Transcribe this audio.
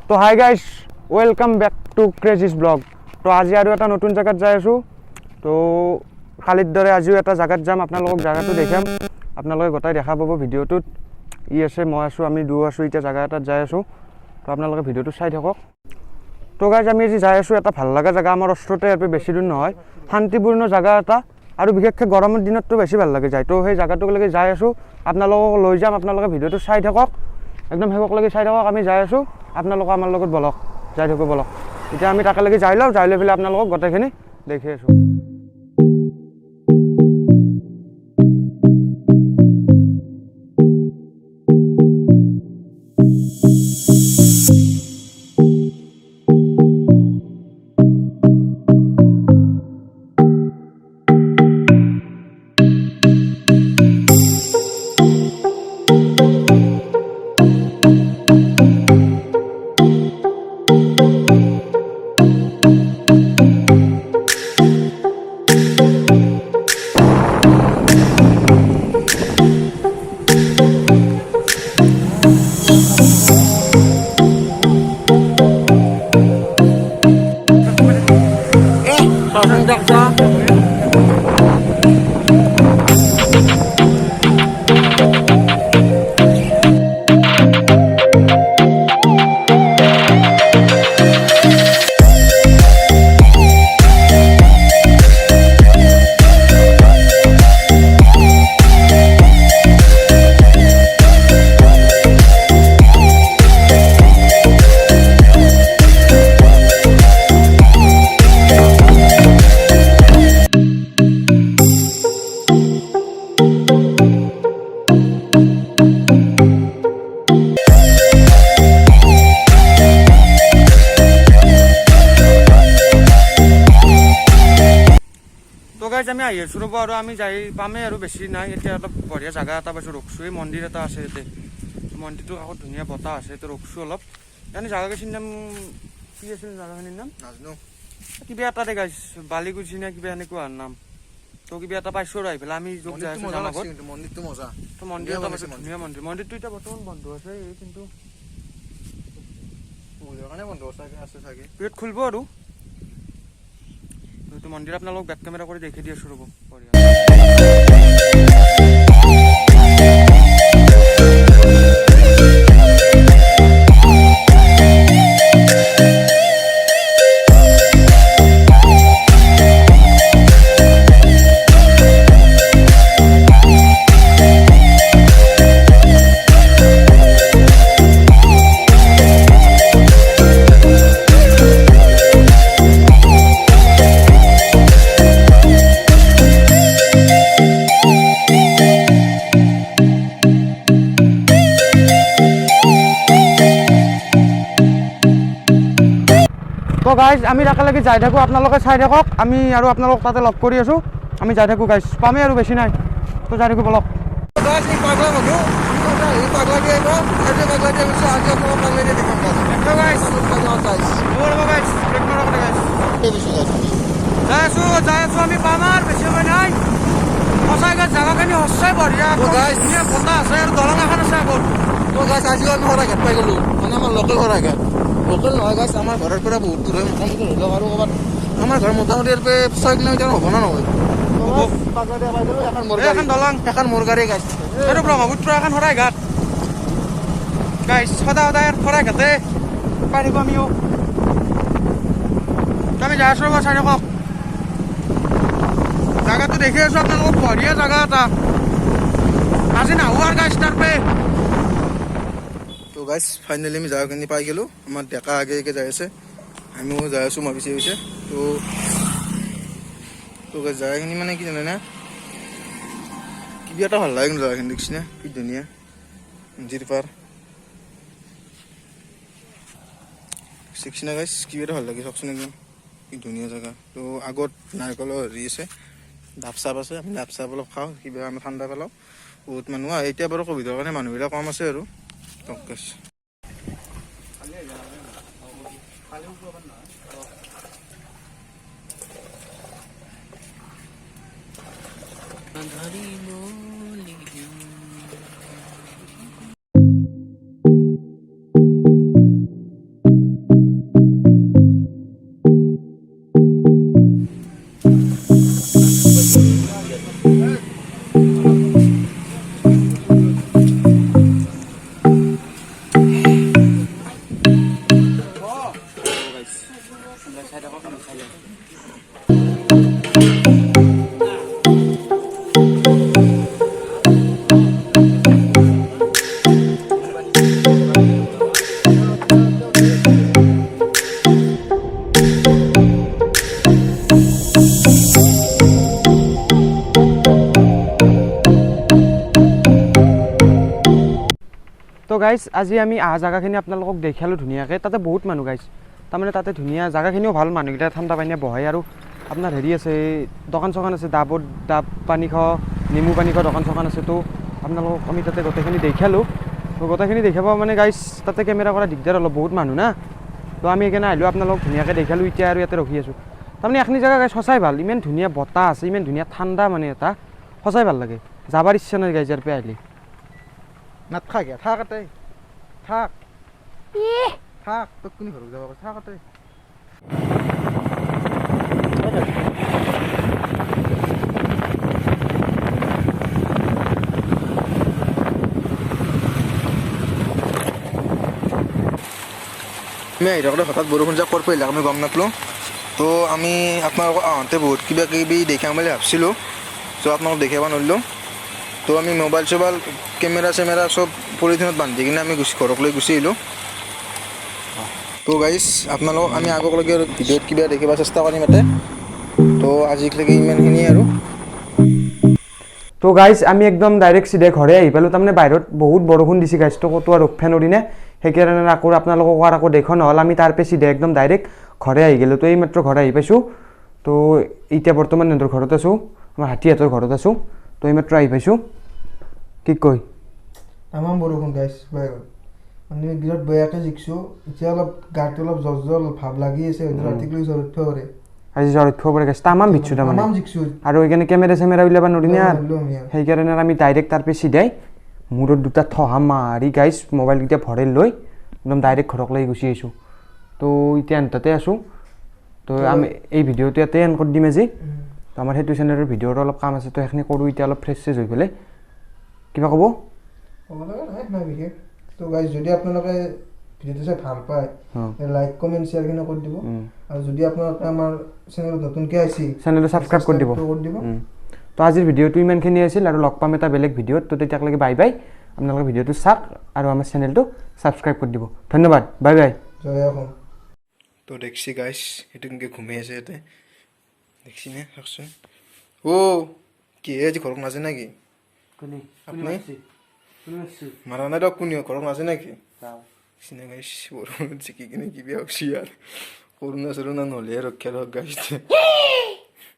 তো hi guys, welcome back to crazies blog. তো আজি আৰু এটা নতুন জেগাত যাই আছোঁ। তো কালিৰ দৰে আজিও এটা জেগাত যাম, আপোনালোকক জেগাটো দেখাম, আপোনালোকে গোটাই দেখা পাব ভিডিঅ'টোত। ই আছে, মই আছোঁ, আমি দুয়ো আছোঁ, এতিয়া জেগা এটাত যাই আছোঁ। তো আপোনালোকে ভিডিঅ'টো চাই থাকক। তো গাইজ, আমি আজি যাই আছোঁ এটা ভাল লগা জেগা, আমাৰ ওচৰতে, ইয়াৰ বেছি দূৰ নহয়, শান্তিপূৰ্ণ জেগা এটা, আৰু বিশেষকৈ গৰমৰ দিনততো বেছি ভাল লাগে যায়। তো সেই জেগাটোলৈকে যাই আছোঁ, আপোনালোকক লৈ যাম, আপোনালোকে ভিডিঅ'টো চাই থাকক, একদম শেষলৈকে চাই থাকক। আমি যাই আছোঁ, আপোনালোকে আমাৰ লগত বলক, যাই থাকোঁ বলক। এতিয়া আমি তাকেলৈকে যাই লওঁ, যাই লৈ পেলাই আপোনালোকক গোটেইখিনি দেখি আছোঁ। আমি আহি আছোঁ ৰ'ব, আৰু আমি যাই পামেই আৰু বেছি নাই। এতিয়া অলপ বঢ়িয়া জেগা এটা পাইছোঁ, ৰখছোঁ। এই মন্দিৰ এটা আছে ইয়াতে, মন্দিৰটোৰ কাষত ধুনীয়া বতাহ আছে, এতিয়া ৰখছোঁ অলপ। জানি জেগাখিনিৰ নাম কি আছিল, জেগাখিনিৰ নাম নাজানো, কিবা এটা দে গাইছ, বালিকুচি নে কিবা এনেকুৱা নাম। তো কিবা এটা পাইছোঁ আৰু আহি পেলাই আমি য'ত যাই আছোঁ মন্দিৰটো মজা। তো মন্দিৰ এটা পাইছোঁ, ধুনীয়া মন্দিৰ। মন্দিৰটো এতিয়া বৰ্তমান বন্ধ আছে, কিন্তু বন্ধ আছে চাগে, পিছত খুলিব আৰু। তো মন্দিৰ আপোনালোক বেক কেমেৰা কৰি দেখি দি আছোঁ ৰ'ব। তো গাইজ, আমি তাকেলৈকে যাই থাকোঁ, আপোনালোকে চাই থাকক। আমি আৰু আপোনালোক তাতে লগ কৰি আছোঁ, আমি যাই থাকোঁ গাইজ, পামেই আৰু বেছি নাই। তো যাই থাকোঁ বলক। যাই আছোঁ, আমি পাম আৰু বেছি সময় নাই। সঁচাই গাইজ, জেগাখিনি সঁচাই বঢ়িয়া, ধুনীয়া বতাহ আছে আৰু দলং এখন আছে আগত। তো গাইজ, আজিও আমি শৰাইঘাট পাই গ'লোঁ, মানে আমাৰ লোকেল শৰাইঘাট। লোকেল নহয় গাইজ, আমাৰ ঘৰৰ পৰা বহুত দূৰ হয়, মোটামুটি ধৰি লওক আৰু ক'ৰবাত আমাৰ ঘৰ মোটামুটি 6 কিলোমিটাৰ হ'ব না নহয়। এখন দলং, এখন মোৰ গাড়ী গাইজ, এইটো ব্ৰহ্মপুত্ৰ, এখন শৰাইঘাট গাইজ। সদায় সদায় শৰাইঘাটে পাই থাকোঁ আমিও। আমি যাই আছোঁ ৰ'ব, চাই থাকক। জেগাটো দেখি আছোঁ আপোনালোকক, বঢ়িয়া জেগা এটা। আজি নাহোঁ আৰু গাইজ তাৰপে। তো গাইজ, ফাইনেলি আমি জেগাখিনি পাই গ'লোঁ। আমাৰ ডেকা আগে আগে যাই আছে, আমিও যাই আছোঁ, মই পিছে পিছে। তো গাইজ, জেগাখিনি মানে কি জানে, কিবা এটা ভাল লাগে কিন্তু জেগাখিনি, দেখিছেনে কি ধুনীয়া নদীৰ পাৰ। দেখিছেনে গাইজ, কিবা এটা ভাল লাগে চাওকচোন, একদম কি ধুনীয়া জেগা। তো আগত নাৰিকলৰ হেৰি আছে, ডাব চাপ আছে, আমি ডাব চাপ অলপ খাওঁ, কিবা আমি ঠাণ্ডা পেলাওঁ। বহুত মানুহ আহে এতিয়া বাৰু, ক'ভিডৰ কাৰণে মানুহবিলাক কম আছে আৰু। তো গাইজ আজি আমি আহা জাগাখিনি আপোনালোকক দেখালোঁ ধুনীয়াকৈ তাতে বহুত মানুহ গাইজ তাৰমানে তাতে ধুনীয়া জাগাখিনিও ভাল মানুহকেইটা ঠাণ্ডা পানীয়ে বহে আৰু আপোনাৰ হেৰি আছে দোকান চোকান আছে ডাব পানী খাওঁ নেমু পানী খোৱা দোকান চোকান আছে তো আপোনালোকক আমি তাতে গোটেইখিনি দেখালোঁ তো গোটেইখিনি দেখাব মানে গাইজ তাতে কেমেৰা কৰা দিগদাৰ অলপ বহুত মানুহ না তো আমি সেইকাৰণে আহিলোঁ আপোনালোকক ধুনীয়াকৈ দেখালোঁ এতিয়া আৰু ইয়াতে ৰখি আছোঁ তাৰমানে এইখিনি জেগা গাইজ সঁচাই ভাল ইমান ধুনীয়া বতাহ আছে ইমান ধুনীয়া ঠাণ্ডা মানে এটা সঁচাই ভাল লাগে যাবাৰ ইচ্ছা নাই গাইজ ইয়াৰ পৰা আহিলে নাথাক থাকতে থাক থাক তোক কোনে ঘৰক যাব থাকতে আমি আহি থাকোঁতে হঠাৎ বৰষুণ যাক ক'ৰ পৰা আহিলে আমি গম নাপালোঁ তো আমি আপোনালোকক আহোঁতে বহুত কিবা কিবি দেখাম বুলি ভাবিছিলোঁ চ' আপোনালোকক দেখাব নোৱাৰিলোঁ তো আমি মোবাইল চোবাইল কেমেৰা চেমেৰা চব পলিথিনত বান্ধি কিনে আমি ঘৰক লৈ গুচি আহিলোঁ তো গাইজ আপোনালোকক আমি আগলৈকে আৰু ভিডিঅ'ত কিবা দেখিব চেষ্টা কৰিম ইয়াতে তো আজিলৈকে ইমানখিনিয়ে আৰু তো গাইজ আমি একদম ডাইৰেক্ট চিধাই ঘৰে আহি পালোঁ তাৰমানে বাহিৰত বহুত বৰষুণ দিছে গাইজ তো ক'তো আৰু ৰক্ষা নৰিনে সেইকাৰণে আকৌ আপোনালোকক কোৱাৰ আকৌ দেখোঁ নহ'ল আমি তাৰ পৰা চিধাই একদম ডাইৰেক্ট ঘৰে আহি গ'লোঁ তো এইমাত্ৰ ঘৰে আহি পাইছোঁ তো এতিয়া বৰ্তমান সিহঁতৰ ঘৰত আছোঁ আমাৰ হাতীহঁতৰ ঘৰত আছোঁ তো এইমাত্ৰ আহি পাইছোঁ কি কয় আমাৰ বৰষুণ গাইছ বাহিৰত মানে বিৰাট বেয়াকৈ জিকিছোঁ এতিয়া অলপ গাটো অলপ জ্বৰ ভাৱ লাগি আছে ৰাতিলৈ জ্বৰ উঠিব পাৰে আজি জ্বৰ উঠিব পাৰে গাইছ তামাম ভিজছোঁ তাৰমানে আৰু সেইকাৰণে কেমেৰা চেমেৰা উলিয়াব নোৱাৰিনে সেইকাৰণে আমি ডাইৰেক্ট তাৰ পৰা চিধাই মূৰত দুটা থহা মাৰি গাইছ মোবাইলকেইটা ভৰাই লৈ একদম ডাইৰেক্ট ঘৰক লৈ গুচি আহিছোঁ তো এতিয়া তাতে আছোঁ তো আমি এই ভিডিঅ'টো ইয়াতে এণ্ড কৰি দিম আজি তো আমাৰ সেইটো চেনেলৰ ভিডিঅ'ৰ অলপ কাম আছে তো সেইখিনি কৰোঁ এতিয়া অলপ ফ্ৰেছ হৈ পেলাই কিবা ক'ব নাই বিশেষ তো গাইজ যদি আপোনালোকে ভিডিঅ'টো চাই ভাল পায় লাইক কমেণ্ট শ্বেয়াৰখিনি কৰি দিব আৰু যদি আপোনালোকে আমাৰ চেনেলত নতুনকৈ আহিছে চেনেলটো ছাবস্ক্ৰাইব কৰি দিব তো আজিৰ ভিডিঅ'টো ইমানখিনি আছিল আৰু লগ পাম এটা বেলেগ ভিডিঅ'ত তো তেতিয়ালৈকে বাই বাই আপোনালোকে ভিডিঅ'টো চাওক আৰু আমাৰ চেনেলটো ছাবস্ক্ৰাইব কৰি দিব ধন্যবাদ বাই বাই জয় অসম তো দেখছি গাইছ সেইটো কেনেকৈ ঘুমাই আছে ইয়াতে দেখছি নে চাওকচোন অ' কিহে আজি ঘৰক নাযায় নেকি আপুনি মাৰা নাই দিয়ক কোনে ঘৰক নাযায় নেকি চিনা গাইছ বৰষুণত জিকি কিনে কিবা হৈছে ইয়াৰ কৰোণা চৰোণা নহ'লে ৰক্ষা ৰখ গাইছ